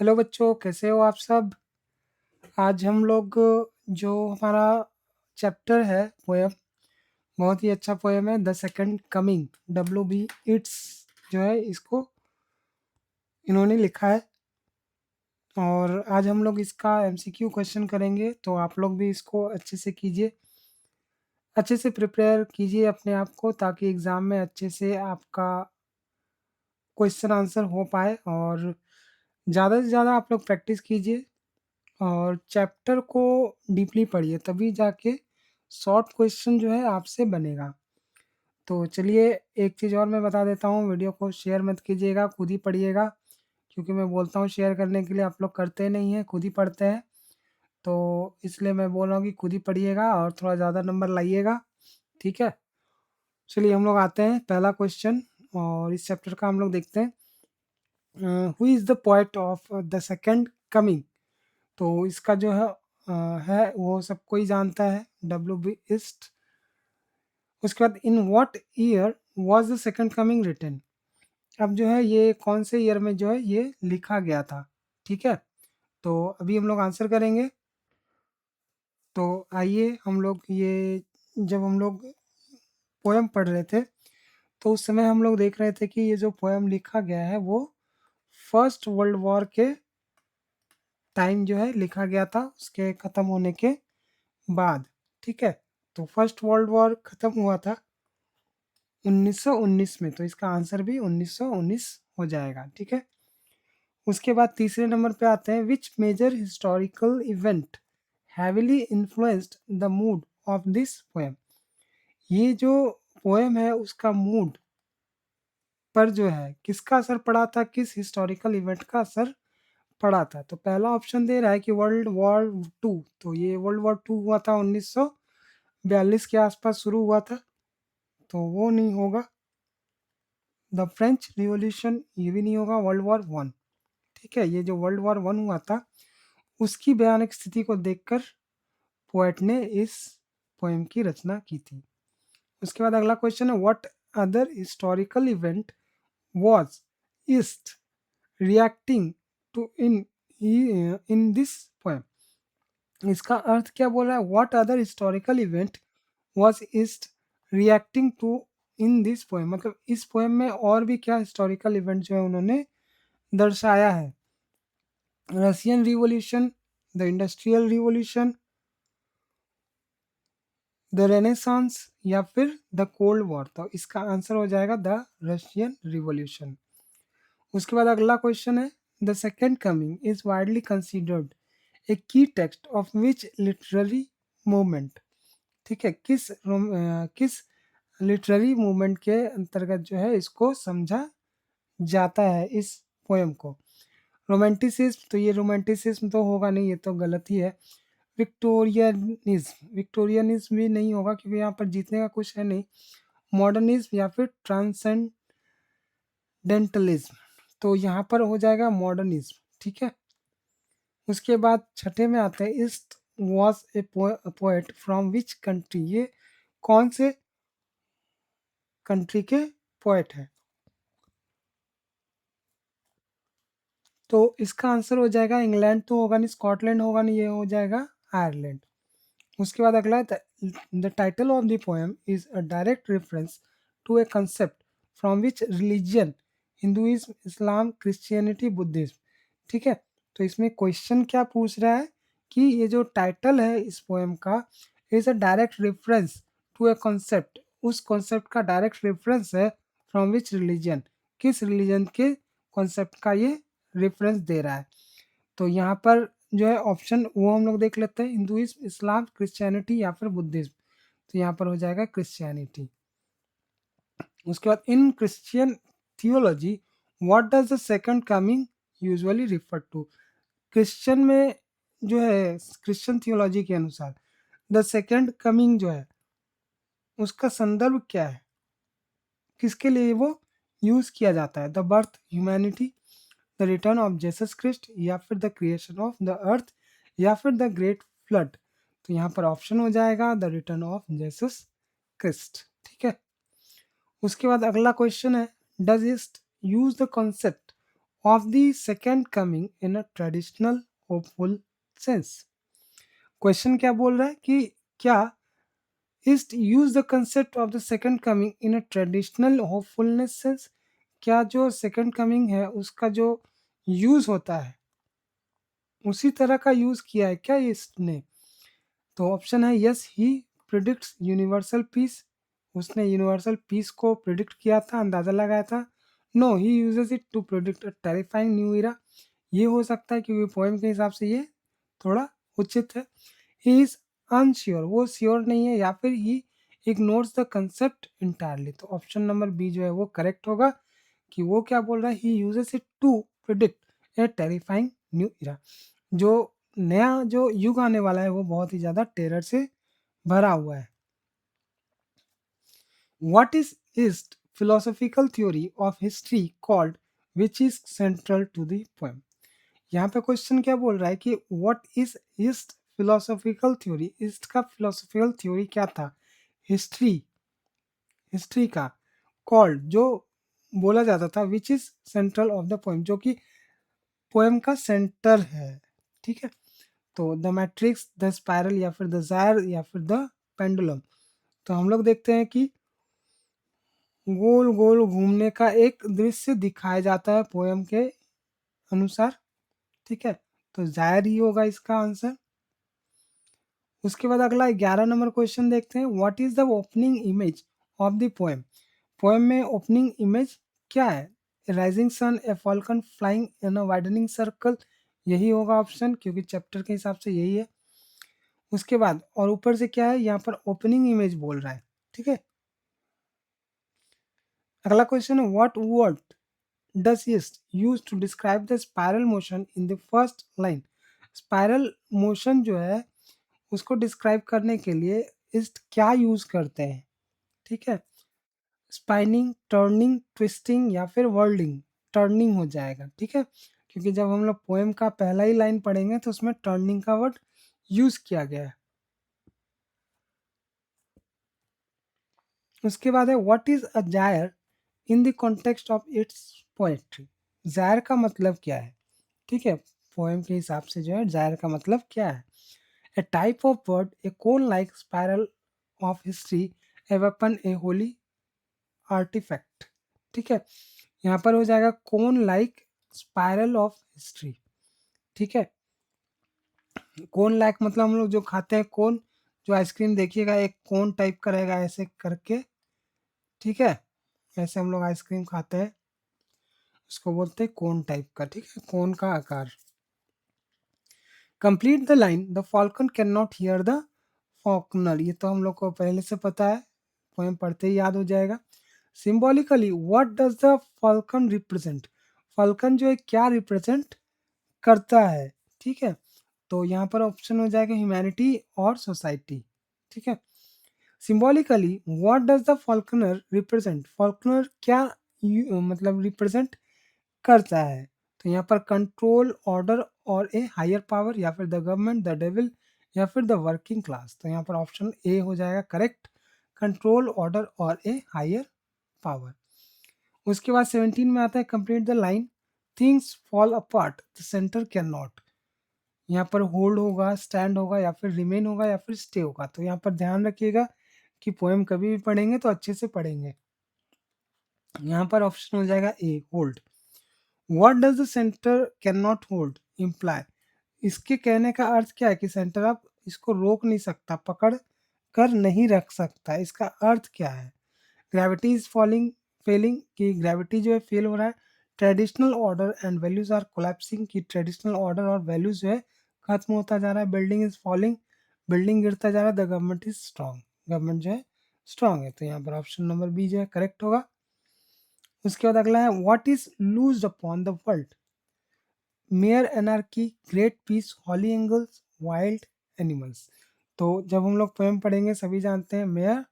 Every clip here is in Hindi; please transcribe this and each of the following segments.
हेलो बच्चों, कैसे हो आप सब? आज हम लोग जो हमारा चैप्टर है पोएम, बहुत ही अच्छा पोएम है the second coming. W. B. It's जो है इसको इन्होंने लिखा है। और आज हम लोग इसका MCQ क्वेश्चन करेंगे, तो आप लोग भी इसको अच्छे से कीजिए, अच्छे से प्रिपेयर कीजिए अपने आप को, ताकि एग्ज़ाम में अच्छे से आपका क्वेश्चन आंसर हो पाए। और ज़्यादा से ज़्यादा आप लोग प्रैक्टिस कीजिए और चैप्टर को डीपली पढ़िए, तभी जाके शॉर्ट क्वेश्चन जो है आपसे बनेगा। तो चलिए, एक चीज़ और मैं बता देता हूँ, वीडियो को शेयर मत कीजिएगा, खुद ही पढ़िएगा। क्योंकि मैं बोलता हूँ शेयर करने के लिए, आप लोग करते नहीं हैं, खुद ही पढ़ते हैं। तो इसलिए मैं बोल रहा हूँ कि खुद ही पढ़िएगा और थोड़ा ज़्यादा नंबर लाइएगा, ठीक है? चलिए हम लोग आते हैं पहला क्वेश्चन, और इस चैप्टर का हम लोग देखते हैं। Who is the poet of the second coming? तो इसका जो है वो सब कोई जानता है, W. B. इस्ट। उसके बाद in what year was the second coming written? अब जो है ये कौन से ईयर में जो है ये लिखा गया था, ठीक है? तो अभी हम लोग आंसर करेंगे। तो आइए हम लोग ये, जब हम लोग पोएम पढ़ रहे थे, तो उस समय हम लोग देख रहे थे कि ये जो पोएम लिखा गया है वो फर्स्ट वर्ल्ड वॉर के टाइम जो है लिखा गया था, उसके ख़त्म होने के बाद, ठीक है? तो फर्स्ट वर्ल्ड वॉर ख़त्म हुआ था 1919 में, तो इसका आंसर भी 1919 हो जाएगा, ठीक है? उसके बाद तीसरे नंबर पे आते हैं, which major historical event heavily influenced the mood of this poem? ये जो पोएम है उसका मूड पर जो है किसका असर पड़ा था, किस हिस्टोरिकल इवेंट का असर पड़ा था? तो पहला ऑप्शन दे रहा है कि वर्ल्ड वॉर टू। तो ये वर्ल्ड वॉर टू हुआ था 1942 के आसपास शुरू हुआ था, तो वो नहीं होगा। द फ्रेंच रिवॉल्यूशन, ये भी नहीं होगा। वर्ल्ड वॉर वन, ठीक है? ये जो वर्ल्ड वॉर वन हुआ था उसकी भयानक स्थिति को देखकर पोएट ने इस पोएम की रचना की थी। उसके बाद अगला क्वेश्चन है, what other historical event was ईस्ट reacting to in this poem? इसका अर्थ क्या बोल रहा है? What other historical event was ईस्ट reacting to in this poem, मतलब इस पोएम में और भी क्या हिस्टोरिकल इवेंट जो है उन्होंने दर्शाया है? Russian revolution, the industrial revolution, the renaissance, या फिर द कोल्ड वॉर? तो इसका आंसर हो जाएगा द रशियन रिवॉल्यूशन। उसके बाद अगला क्वेश्चन है, the second coming is widely considered a key text of which literary movement? ठीक है, किस लिटरेरी मूवमेंट के अंतर्गत जो है इसको समझा जाता है इस पोएम को? रोमांटिसिज्म, तो ये रोमांटिसिज्म तो होगा नहीं, ये तो गलत ही है। विक्टोरियनिज्म, विक्टोरियनिज्म भी नहीं होगा क्योंकि यहाँ पर जीतने का कुछ है नहीं। मॉडर्निज्म या फिर ट्रांसेंडेंटलिज्म, तो यहाँ पर हो जाएगा मॉडर्निज्म, ठीक है? उसके बाद छठे में आते हैं, east was a poet from which country? ये कौन से कंट्री के पोएट है? तो इसका आंसर हो जाएगा इंग्लैंड, तो होगा नहीं, स्कॉटलैंड होगा नहीं, ये हो जाएगा आयरलैंड। उसके बाद अगला है, the title of the poem is a direct reference to a concept from which religion? Hinduism, Islam, Christianity, Buddhism, ठीक है? तो इसमें क्वेश्चन क्या पूछ रहा है कि ये जो टाइटल है इस पोएम का is a direct reference to a concept, उस कॉन्सेप्ट का डायरेक्ट रेफरेंस है। फ्रॉम विच रिलीजन, किस रिलीजन के कॉन्सेप्ट का ये रेफरेंस दे रहा है? तो यहाँ पर जो है ऑप्शन वो हम लोग देख लेते हैं, हिंदुइज्म, इस्लाम, क्रिश्चियनिटी या फिर बुद्धिज्म। तो यहाँ पर हो जाएगा क्रिश्चियनिटी। उसके बाद, in Christian theology what does the second coming usually refer to? Christian में जो है, क्रिश्चियन थियोलॉजी के अनुसार द सेकंड कमिंग जो है उसका संदर्भ क्या है, किसके लिए वो यूज किया जाता है? The birth humanity, the return of Jesus Christ, या फिर the creation of the earth, या फिर द ग्रेट फ्लड? तो यहाँ पर ऑप्शन हो जाएगा the return of Jesus Christ, ठीक है? उसके बाद अगला क्वेश्चन है, does it use the concept of the second coming in a traditional hopeful sense. Question क्या बोल रहा है कि क्या इस्ट use the concept of the second coming in a traditional hopefulness sense. क्या जो सेकंड कमिंग है उसका जो यूज होता है उसी तरह का यूज किया है क्या इसने? तो ऑप्शन है yes, he predicts universal peace. उसने यूनिवर्सल पीस को प्रिडिक्ट किया था, अंदाजा लगाया था। No, he uses it to predict a terrifying new era. ये हो सकता है क्योंकि पोएम के हिसाब से ये थोड़ा उचित है। ही इज अनश्योर, वो श्योर नहीं है, या फिर ही इग्नोर्स द कंसेप्ट इंटायरली। तो ऑप्शन नंबर बी जो है वो करेक्ट होगा कि वो क्या बोल रहा है, he uses it to predict a terrifying new era. जो नया जो युग आने वाला है वो बहुत ही ज़्यादा टेरर से भरा हुआ है। What is philosophical theory of history called which is central to the poem? यहाँ पे क्वेश्चन क्या बोल रहा है कि what is east philosophical theory. East का फिलोसॉफिकल थ्योरी क्या था? हिस्ट्री, हिस्ट्री का कॉल्ड जो बोला जाता था which is central of the poem, जो कि पोएम का सेंटर है। ठीक है, तो द मैट्रिक्स, द स्पायरल, या फिर द जायर, या फिर द पेंडुलम। तो हम लोग देखते हैं कि गोल गोल घूमने का एक दृश्य दिखाया जाता है पोएम के अनुसार। ठीक है, तो जायर ही होगा इसका आंसर। उसके बाद अगला 11 नंबर क्वेश्चन देखते हैं। What is the opening image of the poem. Poem में ओपनिंग इमेज क्या है? Rising sun, a falcon flying in a widening circle. यही होगा ऑप्शन, क्योंकि चैप्टर के हिसाब से यही है। उसके बाद और ऊपर से क्या है, यहाँ पर ओपनिंग इमेज बोल रहा है। ठीक है, अगला क्वेश्चन है व्हाट वर्ड डस ईस्ट use to describe the spiral motion in the first line. Spiral motion जो है उसको डिस्क्राइब करने के लिए ईस्ट क्या यूज करते हैं? ठीक है, स्पाइनिंग, टर्निंग, ट्विस्टिंग, या फिर वर्ल्डिंग। टर्निंग हो जाएगा। ठीक है, क्योंकि जब हम लोग पोएम का पहला ही लाइन पढ़ेंगे तो उसमें टर्निंग का वर्ड यूज किया गया है। उसके बाद है what is a gyre in the context of its poetry. Gyre का मतलब क्या है? ठीक है, पोएम के हिसाब से जो है जायर का मतलब क्या है? A type of bird, a cone like spiral of history, a weapon, a holy artifact. ठीक है, यहाँ पर हो जाएगा cone like spiral of history. ठीक है, कोन लाइक मतलब हम लोग जो खाते हैं कोन, जो आइसक्रीम देखिएगा एक कोन टाइप का रहेगा ऐसे करके। ठीक है, ऐसे हम लोग आइसक्रीम खाते हैं, उसको बोलते हैं कोन टाइप का। ठीक है, कोन का आकार। Complete the line, the Falcon can not here the Faulkner. ये तो हम लोग को पहले से पता है, पोएम पढ़ते ही याद हो जाएगा। Symbolically what does the Falcon represent. Falcon जो है क्या रिप्रेजेंट करता है? ठीक है, तो यहाँ पर ऑप्शन हो जाएगा ह्यूमैनिटी और सोसाइटी। ठीक है, symbolically what does the Faulkner represent. Faulkner क्या मतलब रिप्रेजेंट करता है? तो यहाँ पर कंट्रोल, ऑर्डर और ए हायर पावर, या फिर द गवर्नमेंट, द डेविल, या फिर द वर्किंग क्लास। तो यहाँ पर ऑप्शन ए हो जाएगा करेक्ट, कंट्रोल, ऑर्डर और ए हायर पावर। उसके बाद 17 में आता है complete the line, things fall apart the centre cannot not. यहाँ पर होल्ड होगा, स्टैंड होगा, या फिर रिमेन होगा, या फिर स्टे होगा। तो यहाँ पर ध्यान रखिएगा कि पोएम कभी भी पढ़ेंगे तो अच्छे से पढ़ेंगे। यहाँ पर ऑप्शन हो जाएगा A, hold. What does the centre cannot hold होल्ड इम्प्लाई। इसके कहने का अर्थ क्या है कि सेंटर आप इसको रोक नहीं सकता, पकड़ कर नहीं रख सकता। इसका अर्थ क्या है? ग्रेविटी इज फॉलिंग, फेलिंग, कि ग्रेविटी जो है फेल हो रहा है। Traditional order and values are collapsing, कि ट्रेडिशनल ऑर्डर और वैल्यूज जो है खत्म होता जा रहा है। बिल्डिंग इज फॉलिंग, बिल्डिंग गिरता जा रहा है। The government is strong, government जो है स्ट्रॉन्ग है। तो यहाँ पर ऑप्शन नंबर बी जो है करेक्ट होगा। उसके बाद अगला है what is loosed upon the world. Mere anarchy, great peace, holy angels, wild animals. तो जब हम लोग पोएम पढ़ेंगे सभी जानते हैं मेयर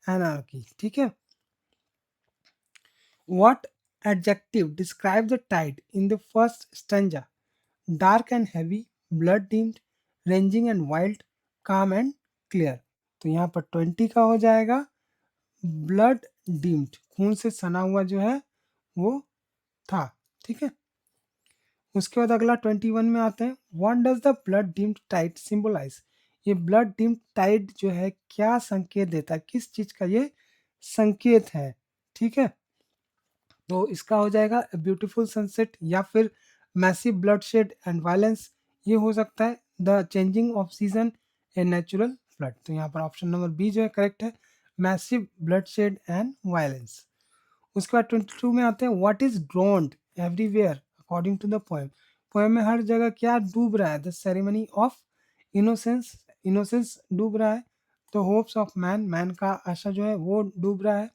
एनार्की। ठीक है, what adjective describe the tied in the first stanza. Dark and heavy, blood deemed, ranging and wild, काम एंड क्लियर। तो यहाँ पर 20 का हो जाएगा ब्लड डीम्ड, खून से सना हुआ जो है वो था। ठीक है, उसके बाद अगला 21 में आते हैं, what does the blood dimmed tide symbolize. ये ब्लड डिम्ड टाइड जो है क्या संकेत देता है, किस चीज का ये संकेत है, ठीक है। तो इसका हो जाएगा ब्यूटीफुल सनसेट या फिर मैसिव ब्लडशेड एंड वायलेंस। ये हो सकता है the changing off season a natural flood. तो यहाँ पर ऑप्शन नंबर बी जो है करेक्ट है, मैसिव ब्लडशेड एंड वायलेंस। उसके बाद 22 में आते हैं, what is drowned everywhere according to the poem. Poem में हर जगह क्या डूब रहा है, the ceremony of innocence, innocence डूब रहा है। तो होप्स ऑफ मैन, मैन का आशा जो है वो डूब रहा है।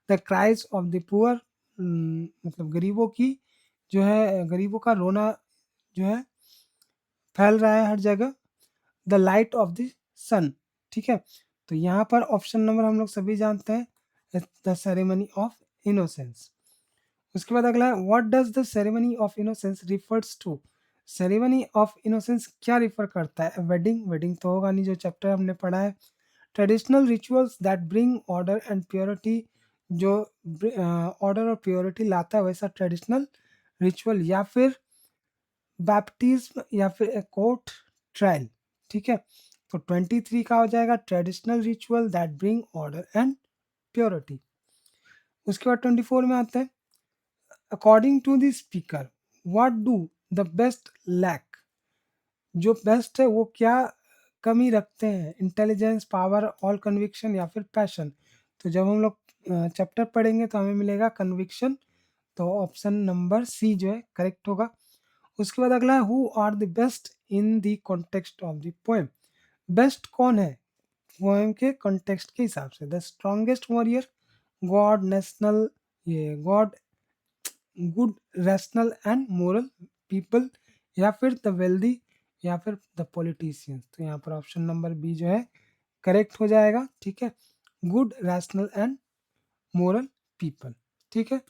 The cries of the poor, मतलब गरीबों की जो है, गरीबों का रोना जो है फैल रहा है हर जगह। द लाइट ऑफ द सन, ठीक है। तो यहाँ पर ऑप्शन नंबर हम लोग सभी जानते हैं, द सेरेमनी ऑफ इनोसेंस। उसके बाद अगला है, what does the ceremony of innocence refers to. Ceremony of innocence क्या रिफर करता है, वेडिंग, वेडिंग तो होगा नहीं, जो चैप्टर हमने पढ़ा है। Traditional rituals that bring order and purity, जो ऑर्डर और प्योरिटी लाता है वैसा ट्रेडिशनल रिचुअल, या फिर बैप्टिज्म, या फिर ए कोर्ट ट्रायल, ठीक है। तो 23 का हो जाएगा traditional ritual that bring order and purity. उसके बाद 24 में आते हैं, according to the speaker what do the best lack. जो बेस्ट है वो क्या कमी रखते हैं, इंटेलिजेंस, पावर, ऑल कन्विक्शन या फिर पैशन। तो जब हम लोग चैप्टर पढ़ेंगे तो हमें मिलेगा कन्विक्शन। तो ऑप्शन नंबर सी जो है करेक्ट होगा। उसके बाद अगला है, who are the best in the context of the poem. Best कौन है पोएम के कॉन्टेक्स्ट के हिसाब से, the strongest warrior, god, national, ये god, good, rational and moral people, या फिर द वेल्दी, या फिर द पॉलिटिशियंस। तो यहाँ पर ऑप्शन नंबर बी जो है करेक्ट हो जाएगा, ठीक है, good, rational and moral people, ठीक है।